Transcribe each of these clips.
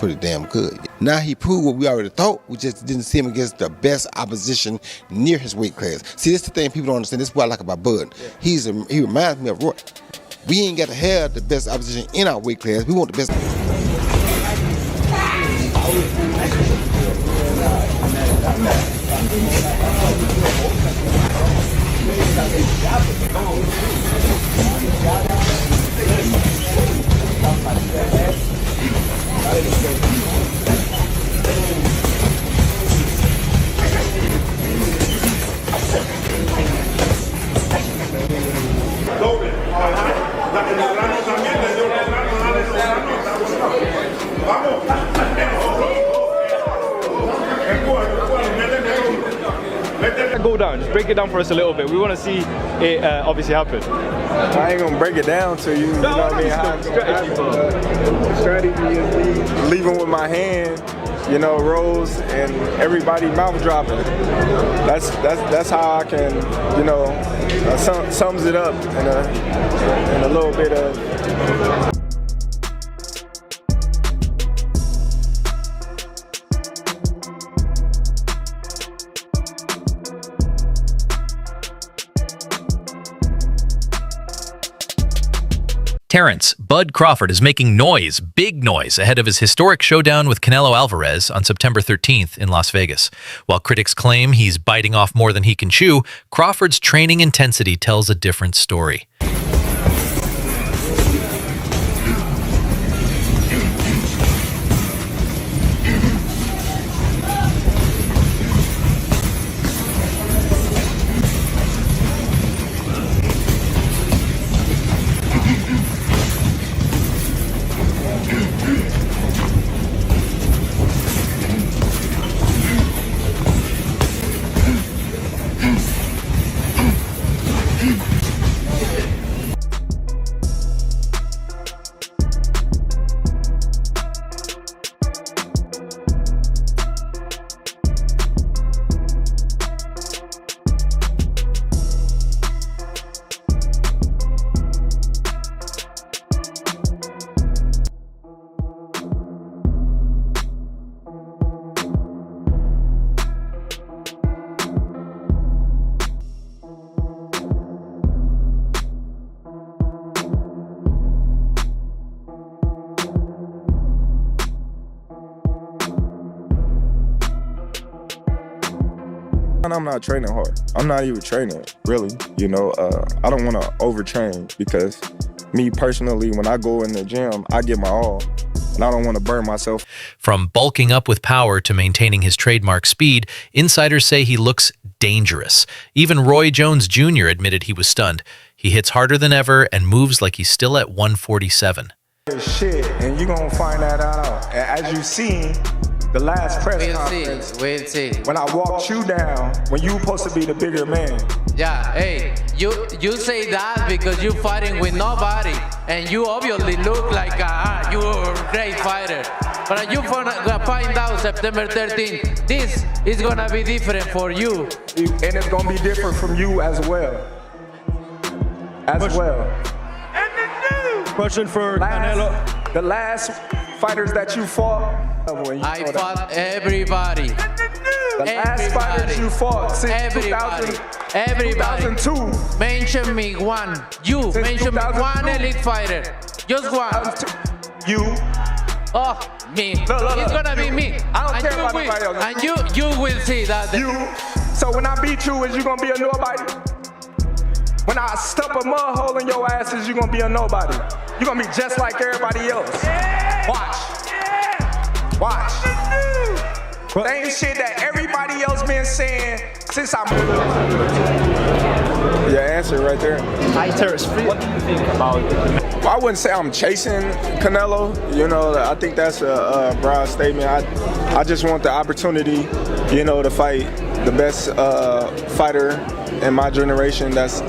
pretty damn good. Now he proved what we already thought. We just didn't see him against the best opposition near his weight class. See, this is the thing people don't understand. This is what I like about Bud. He reminds me of Roy. We ain't got to have the best opposition in our weight class. We want the best. Go down, just break it down for us a little bit. We want to see it obviously happen. I ain't gonna break it down to you. You know what I mean? Strategy is leaving with my hand, you know, rolls and everybody mouth dropping. That's how I can, you know, sums it up in a little bit of. Terence, Bud Crawford is making noise, big noise, ahead of his historic showdown with Canelo Alvarez on September 13th in Las Vegas. While critics claim he's biting off more than he can chew, Crawford's training intensity tells a different story. I'm not training hard. I'm not even training, really. You know, I don't want to overtrain because me personally, when I go in the gym, I give my all. And I don't want to burn myself. From bulking up with power to maintaining his trademark speed, insiders say he looks dangerous. Even Roy Jones Jr. admitted he was stunned. He hits harder than ever and moves like he's still at 147. Shit, and you're going to find that out. As you see, the last press conference, we'll see. When I walked you down, when you supposed to be the bigger man. Yeah, hey, you say that because you're fighting with nobody, and you obviously look like you're a great fighter. But you find out September 13th, this is gonna be different for you. And it's gonna be different from you as well. Question for Canelo. The last fighters that you fought. I fought everybody. The last fighters you fought since 2002. Mention me one. You since mention me 2002. one elite fighter. Just one. You. Oh, me. Look. It's gonna be me. I don't and care about anybody else. And you will see that. You. So when I beat you, is you gonna be a nobody? When I stuff a mud hole in your ass, is you gonna be a nobody? You gonna be just like everybody else. Watch. Same shit that everybody else been saying since I moved. Your answer right there. Hi, Terence. What do you think about it? Well, I wouldn't say I'm chasing Canelo. You know, I think that's a broad statement. I just want the opportunity, you know, to fight the best fighter in my generation that's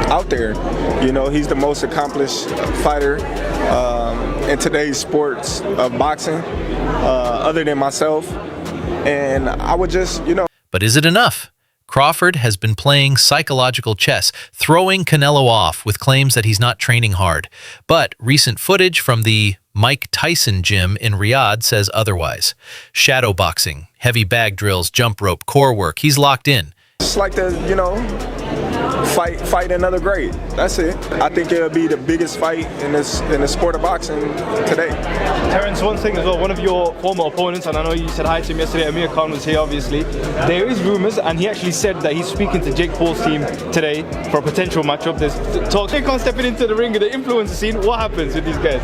out there. You know, he's the most accomplished fighter in today's sports of boxing, other than myself. And I would just, you know. But is it enough? Crawford has been playing psychological chess, throwing Canelo off with claims that he's not training hard. But recent footage from the Mike Tyson Gym in Riyadh says otherwise. Shadow boxing, heavy bag drills, jump rope, core work. He's locked in. Just like to, fight another great. That's it. I think it'll be the biggest fight in the sport of boxing today. Terence, one thing as well, one of your former opponents, and I know you said hi to him yesterday, Amir Khan was here obviously. There is rumours, and he actually said that he's speaking to Jake Paul's team today for a potential matchup. There's talk. Jake Khan stepping into the ring in the influencer scene. What happens with these guys?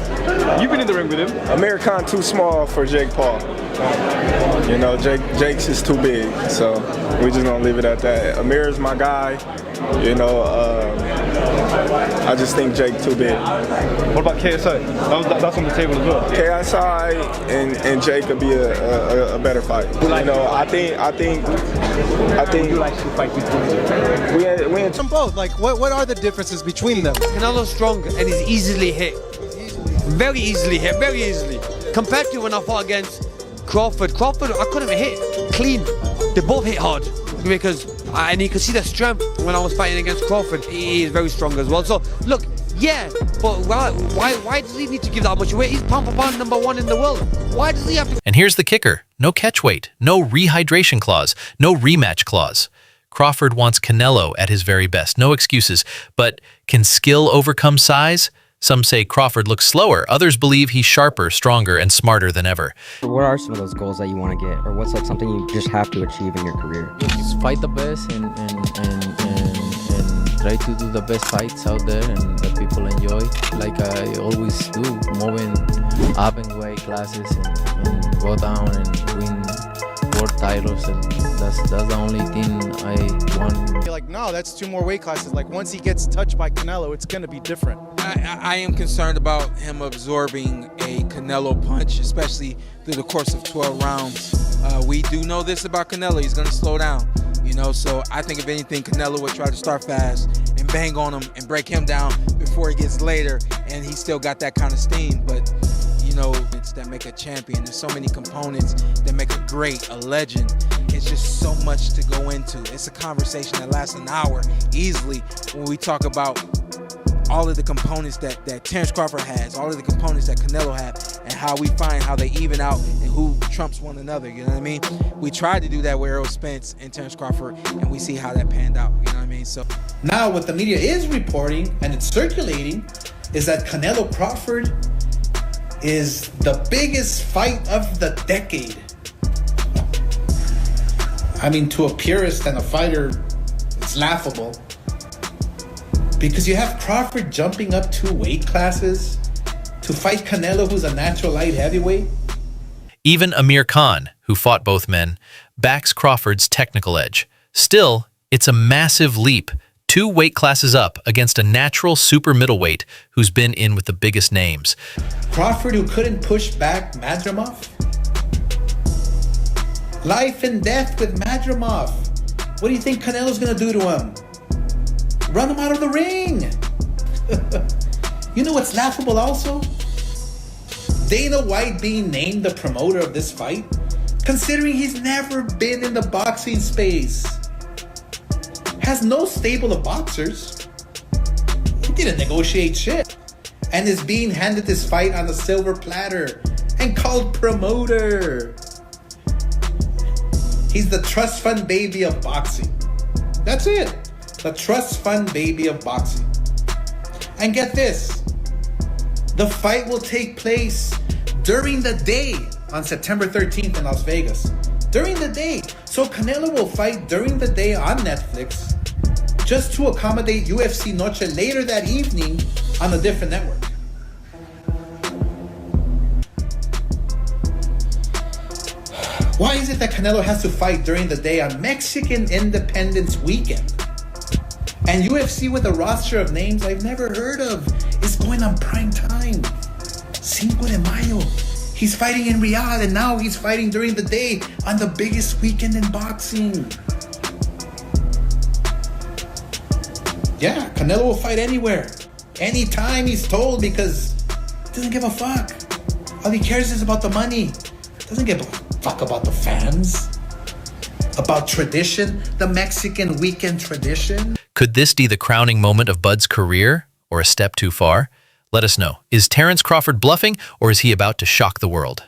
You've been in the ring with him. Amir Khan too small for Jake Paul. Jake's is too big, so we're just gonna leave it at that. Amir is my guy. I just think Jake too big. What about KSI? That's on the table as well. KSI and Jake could be a better fight. I think. Would you like to fight between them? We in them both. Like, what are the differences between them? Canelo's strong and he's easily hit. Very easily hit, very easily. Compared to when I fought against Crawford, I couldn't hit clean. They both hit hard and you can see the strength when I was fighting against Crawford. He is very strong as well. So look, yeah, but why does he need to give that much weight? He's pound for pound #1 in the world. Why does he have to? And here's the kicker. No catch weight, no rehydration clause, no rematch clause. Crawford wants Canelo at his very best. No excuses. But can skill overcome size? Some say Crawford looks slower. Others believe he's sharper, stronger, and smarter than ever. What are some of those goals that you want to get? Or what's like something you just have to achieve in your career? Just fight the best and try to do the best fights out there and that people enjoy. Like I always do, moving up in weight classes and go down and win world titles, and that's the only thing I want. You're like, no, that's 2 more weight classes. Like, once he gets touched by Canelo, it's going to be different. I am concerned about him absorbing a Canelo punch, especially through the course of 12 rounds. We do know this about Canelo. He's going to slow down, so I think if anything, Canelo would try to start fast and bang on him and break him down before he gets later, and he's still got that kind of steam. But it's that make a champion. There's so many components that make a great, a legend. It's just so much to go into. It's a conversation that lasts an hour easily when we talk about all of the components that Terence Crawford has, all of the components that Canelo has, and how we find how they even out and who trumps one another, you know what I mean? We tried to do that with Errol Spence and Terence Crawford, and we see how that panned out, you know what I mean? So now what the media is reporting, and it's circulating, is that Canelo Crawford is the biggest fight of the decade. I mean, to a purist and a fighter, it's laughable. Because you have Crawford jumping up 2 weight classes to fight Canelo, who's a natural light heavyweight. Even Amir Khan, who fought both men, backs Crawford's technical edge. Still, it's a massive leap, 2 weight classes up against a natural super middleweight who's been in with the biggest names. Crawford, who couldn't push back Madrimov. Life and death with Madrimov. What do you think Canelo's gonna do to him? Run him out of the ring. You know what's laughable also? Dana White being named the promoter of this fight, considering he's never been in the boxing space. Has no stable of boxers. He didn't negotiate shit. And is being handed this fight on a silver platter and called promoter. He's the trust fund baby of boxing. That's it. The trust fund baby of boxing. And get this. The fight will take place during the day on September 13th in Las Vegas. During the day. So Canelo will fight during the day on Netflix just to accommodate UFC Noche later that evening on a different network. Why is it that Canelo has to fight during the day on Mexican Independence Weekend? And UFC with a roster of names I've never heard of is going on prime time. Cinco de Mayo. He's fighting in Riyadh, and now he's fighting during the day on the biggest weekend in boxing. Yeah, Canelo will fight anywhere. Anytime he's told, because he doesn't give a fuck. All he cares is about the money. Doesn't give a fuck about the fans. About tradition, the Mexican weekend tradition. Could this be the crowning moment of Bud's career, or a step too far? Let us know. Is Terence Crawford bluffing, or is he about to shock the world?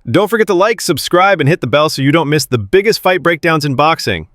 Don't forget to like, subscribe, and hit the bell so you don't miss the biggest fight breakdowns in boxing.